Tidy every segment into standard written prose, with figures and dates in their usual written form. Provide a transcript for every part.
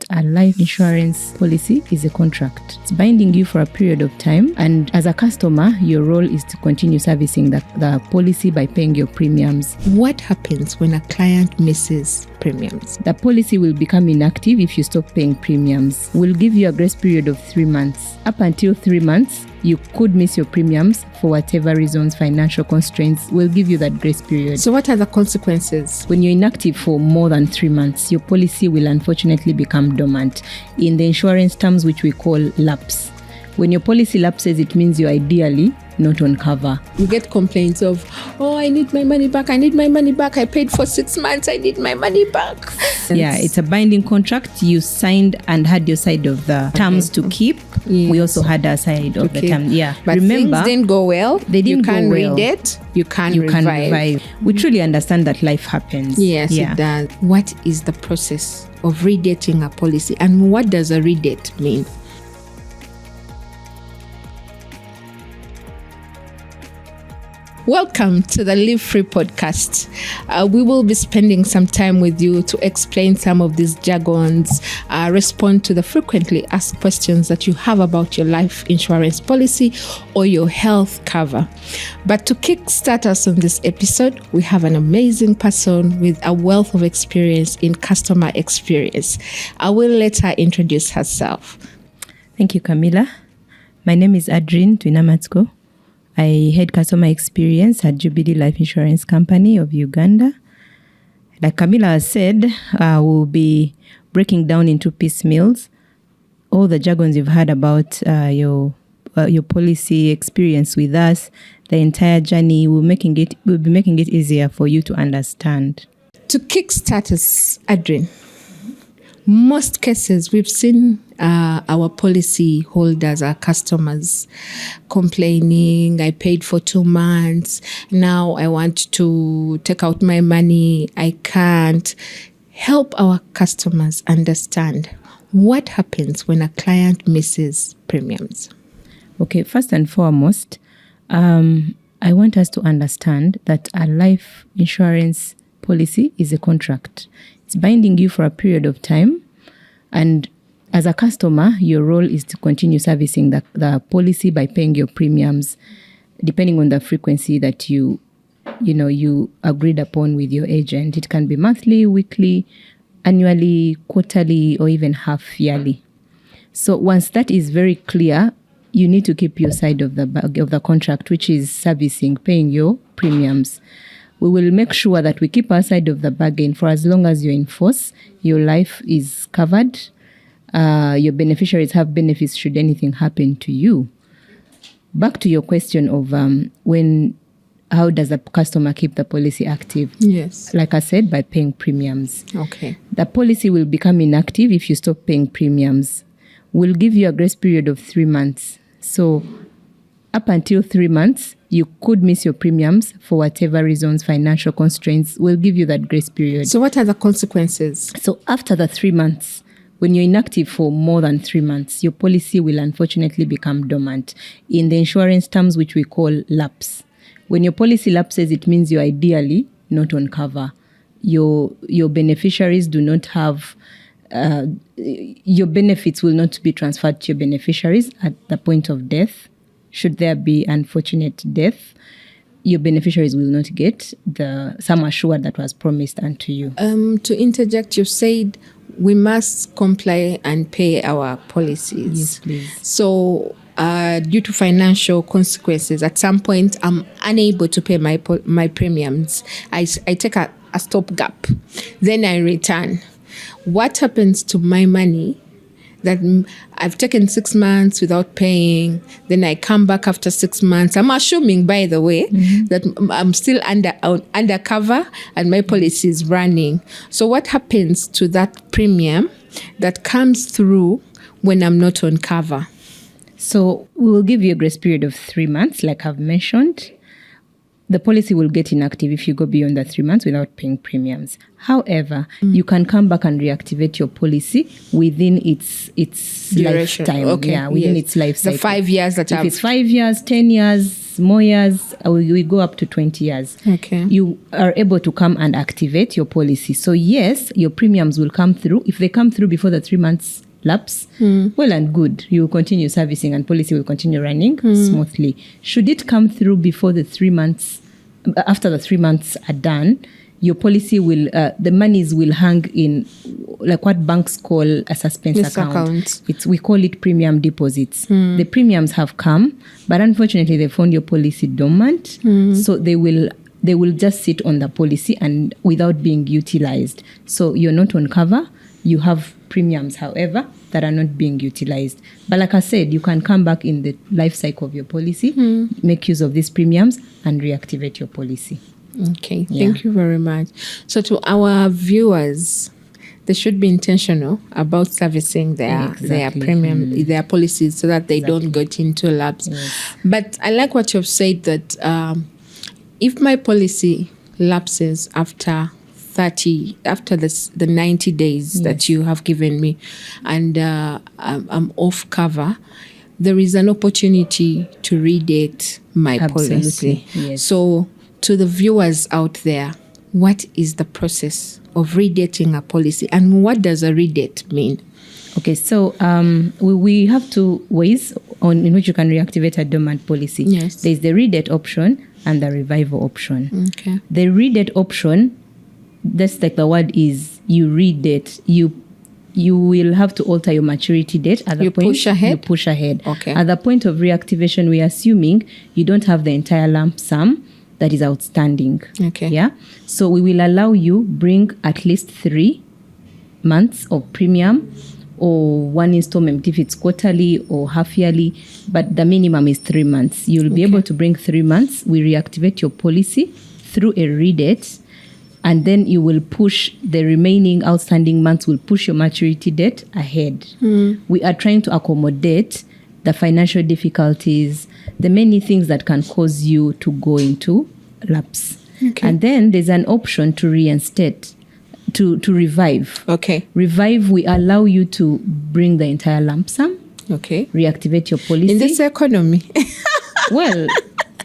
a life insurance policy is a contract. It's binding you for a period of time, and as a customer, your role is to continue servicing the policy by paying your premiums. What happens when a client misses premiums? The policy will become inactive if you stop paying premiums. We'll give you a grace period of 3 months. Up until 3 months, you could miss your premiums for whatever reasons, financial constraints. We'll give you that grace period. So what are the consequences? When you're inactive for more than 3 months, your policy will unfortunately become dormant. In the insurance terms, which we call lapse. When your policy lapses, it means you're ideally not on cover. We get complaints of, I need my money back. I paid for 6 months. I need my money back. Yeah, it's a binding contract. You signed and had your side of the terms to keep. Yes. We also had our side of the terms. Yeah, but remember, things didn't go well. They didn't go well. You can't read it. You can't revive. We truly understand that life happens. Yes, it does. What is the process of redating a policy, and what does a redate mean? Welcome to the Live Free podcast. We will be spending some time with you to explain some of these jargons, respond to the frequently asked questions that you have about your life insurance policy or your health cover. But to kickstart us on this episode, we have an amazing person with a wealth of experience in customer experience. I will let her introduce herself. Thank you, Camilla. My name is Adrien Twinamatsko. I head customer experience at Jubilee Life Insurance Company of Uganda. Like Camilla has said, we'll be breaking down into piecemeals all the jargons you've heard about your policy experience with us. The entire journey, we'll be making it easier for you to understand. To kickstart us, Adrien, most cases we've seen our policy holders, our customers complaining, I paid for 2 months, now I want to take out my money, I can't. Help our customers understand what happens when a client misses premiums. Okay, first and foremost, I want us to understand that a life insurance policy is a contract. It's binding you for a period of time, and as a customer, your role is to continue servicing the policy by paying your premiums, depending on the frequency that you agreed upon with your agent. It can be monthly, weekly, annually, quarterly, or even half yearly. So once that is very clear, you need to keep your side of the contract, which is servicing, paying your premiums. We will make sure that we keep our side of the bargain for as long as you're in force. Your life is covered. Your beneficiaries have benefits should anything happen to you. Back to your question of how does a customer keep the policy active? Yes. Like I said, by paying premiums. Okay. The policy will become inactive if you stop paying premiums. We'll give you a grace period of 3 months. So up until 3 months, you could miss your premiums for whatever reasons, financial constraints. We'll give you that grace period. So what are the consequences? So after the 3 months, when you're inactive for more than 3 months, your policy will unfortunately become dormant. In the insurance terms, which we call lapse. When your policy lapses, it means you're ideally not on cover. Your beneficiaries do not have, your benefits will not be transferred to your beneficiaries at the point of death. Should there be unfortunate death, your beneficiaries will not get the sum assured that was promised unto you. To interject, you said we must comply and pay our policies. Yes, please. So due to financial consequences, at some point I'm unable to pay my premiums. I take a stopgap. Then I return. What happens to my money that I've taken 6 months without paying, then I come back after 6 months? I'm assuming, by the way, that I'm still undercover and my policy is running. So what happens to that premium that comes through when I'm not on cover? So we will give you a grace period of 3 months, like I've mentioned. The policy will get inactive if you go beyond the 3 months without paying premiums. However, you can come back and reactivate your policy within its duration. Lifetime. Okay. Yeah, within its life cycle. The 5 years that if it's 5 years, 10 years, it's more years, we go up to 20 years. Okay. You are able to come and activate your policy. So yes, your premiums will come through. If they come through before the 3 months lapse, well and good. You will continue servicing and policy will continue running smoothly. Should it come through before the 3 months, after the 3 months are done, your policy will, the monies will hang in like what banks call a suspense account. We call it premium deposits. The premiums have come, but unfortunately they found your policy dormant. So they will just sit on the policy and without being utilized. So you're not on cover. You have premiums, however, that are not being utilized. But like I said, you can come back in the life cycle of your policy, make use of these premiums and reactivate your policy. Okay, thank you very much. So to our viewers, they should be intentional about servicing their premium, their policies, so that they don't get into lapse. Yes. But I like what you've said, that if my policy lapses after the 90 days that you have given me, and I'm off cover, there is an opportunity to redate my policy. Yes. So to the viewers out there, what is the process of redating a policy, and what does a redate mean? Okay, so we have two ways in which you can reactivate a dormant policy. Yes. There's the redate option and the revival option. Okay. The redate option, that's like the word is, you redate, you will have to alter your maturity date. At the point, you push ahead. Okay. At the point of reactivation, we are assuming you don't have the entire lump sum that is outstanding. Okay. Yeah. So we will allow you bring at least 3 months of premium, or one installment if it's quarterly or half yearly, but the minimum is 3 months. You'll be able to bring 3 months. We reactivate your policy through a redate, and then you will push the remaining outstanding months, will push your maturity date ahead. We are trying to accommodate the financial difficulties, the many things that can cause you to go into lapse. Okay. And then there's an option to reinstate, to revive. Okay. Revive, we allow you to bring the entire lump sum. Okay. Reactivate your policy. In this economy. Well,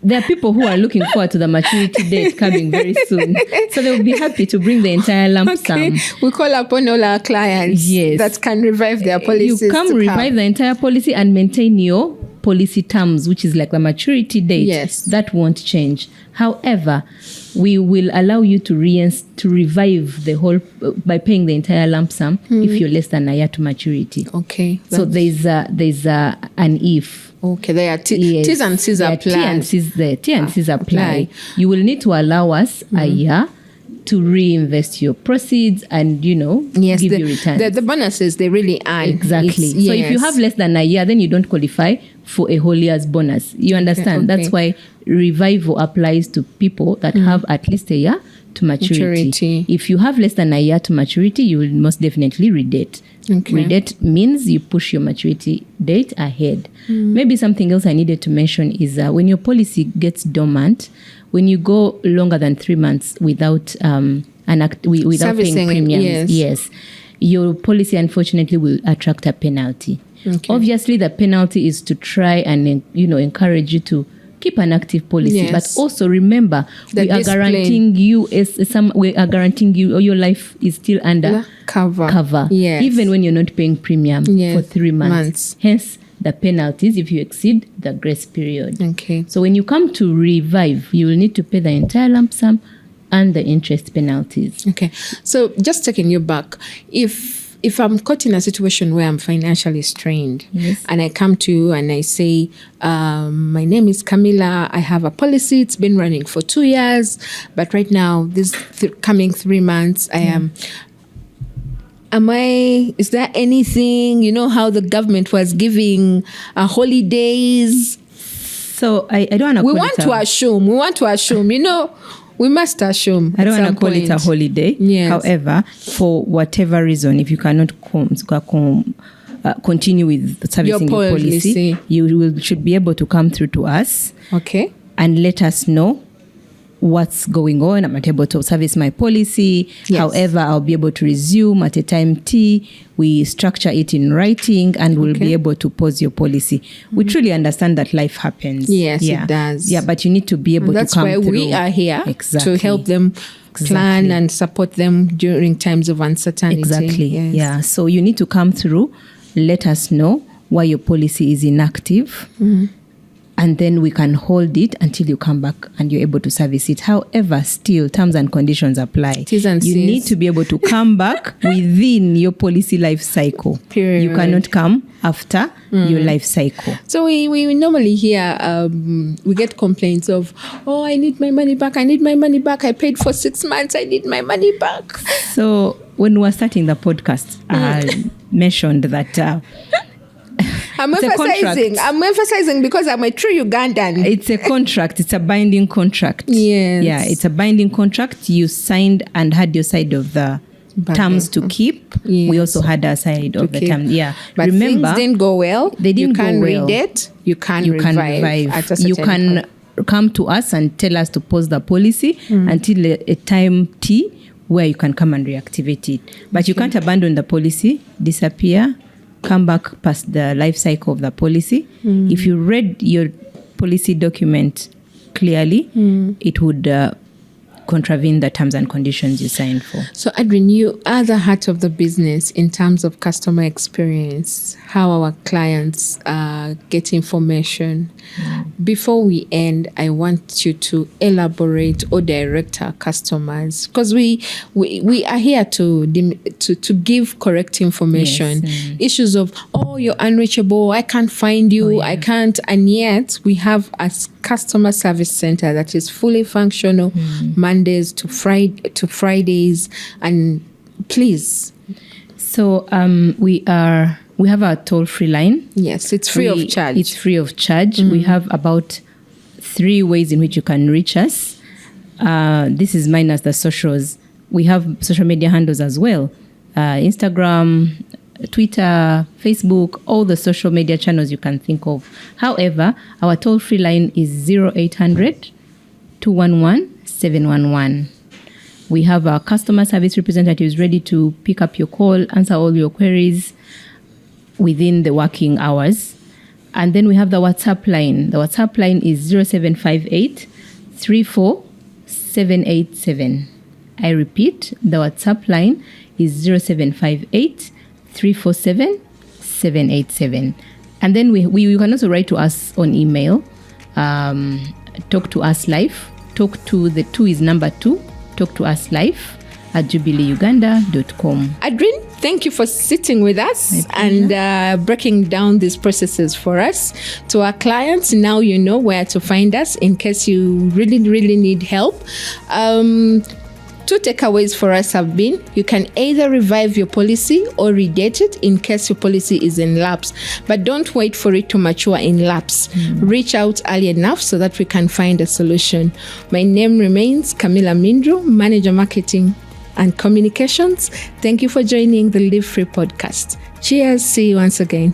there are people who are looking forward to the maturity date coming very soon. So they will be happy to bring the entire lump sum. We call upon all our clients that can revive their policies. You come revive the entire policy and maintain your policy terms, which is like the maturity date. Yes. That won't change. However, we will allow you to revive the whole by paying the entire lump sum if you're less than a year to maturity. Okay. So there's an if. Okay, there are T's and C's apply. T and C's apply. You will need to allow us a year to reinvest your proceeds and, give you returns. The bonuses, they really earn. Exactly. So if you have less than a year, then you don't qualify for a whole year's bonus. You understand? Okay. That's why revival applies to people that have at least a year to maturity. If you have less than a year to maturity, you will most definitely redate. Okay. Redate means you push your maturity date ahead. Maybe something else I needed to mention is when your policy gets dormant, when you go longer than 3 months without without paying premiums, yes, your policy unfortunately will attract a penalty. Okay. Obviously, the penalty is to try and encourage you to keep an active policy, but also remember we are guaranteeing you your life is still under cover. Yes. Even when you're not paying premium for 3 months. Hence the penalties if you exceed the grace period. Okay. So when you come to revive, you will need to pay the entire lump sum and the interest penalties. Okay. So just taking you back, if I'm caught in a situation where I'm financially strained, and I come to you and I say, my name is Camilla, I have a policy, it's been running for 2 years, but right now, this coming 3 months, is there anything, how the government was giving holidays? So I don't want to We want to assume, we must assume. I don't want to call it a holiday. Yes. However, for whatever reason, if you cannot continue with servicing your policy, you should be able to come through to us. Okay. And let us know what's going on. I'm not able to service my policy. Yes. However, I'll be able to resume at a time T. We structure it in writing and we'll be able to pause your policy. We truly understand that life happens. Yes, it does. Yeah, but you need to be able to come through. That's why we are here exactly. to help them plan and support them during times of uncertainty. Exactly. Yes. Yeah. So you need to come through, let us know why your policy is inactive. And then we can hold it until you come back and you're able to service it. However, still, terms and conditions apply. T's and You C's. need to be able to come back within your policy life cycle. Period. You cannot come after your life cycle. So we normally hear, we get complaints of, oh, I need my money back. I need my money back. I paid for 6 months. I need my money back. So when we were starting the podcast, I mentioned that... I'm emphasizing because I'm a true Ugandan. It's a contract. It's a binding contract. Yes. Yeah, it's a binding contract. You signed and had your side of the terms to keep. Yes. We also had our side of the terms. Yeah. But remember, things didn't go well. They didn't go well. You can read it. You can revive. At a certain You can point. come to us and tell us to pause the policy until a time T where you can come and reactivate it. But you can't abandon the policy, disappear, come back past the life cycle of the policy. If you read your policy document clearly, it would contravene the terms and conditions you signed for. So, Adrian, you are the heart of the business in terms of customer experience, how our clients get information. Before we end, I want you to elaborate or direct our customers, because we are here to give correct information. Yes. Issues of, oh, you're unreachable, I can't find you, I can't, and yet we have a customer service center that is fully functional Mondays to Fridays, and please. So we have a toll-free line. Yes, it's free of charge. It's free of charge. We have about 3 ways in which you can reach us. This is minus the socials. We have social media handles as well. Instagram, Twitter, Facebook, all the social media channels you can think of. However, our toll-free line is 0800 211 711. We have our customer service representatives ready to pick up your call, answer all your queries within the working hours. And then we have the WhatsApp line. The WhatsApp line is 0758 34787. I repeat, the WhatsApp line is 0758 347-787. And then we can also write to us on email. Talk to us live. Talk to the 2 is number 2. Talk to us live at jubileeuganda.com. Adrian, thank you for sitting with us and breaking down these processes for us. To our clients, now you know where to find us in case you really, really need help. 2 takeaways for us have been, you can either revive your policy or redate it in case your policy is in lapse. But don't wait for it to mature in lapse. Reach out early enough so that we can find a solution. My name remains Camilla Mindro, Manager Marketing and Communications. Thank you for joining the Live Free podcast. Cheers. See you once again.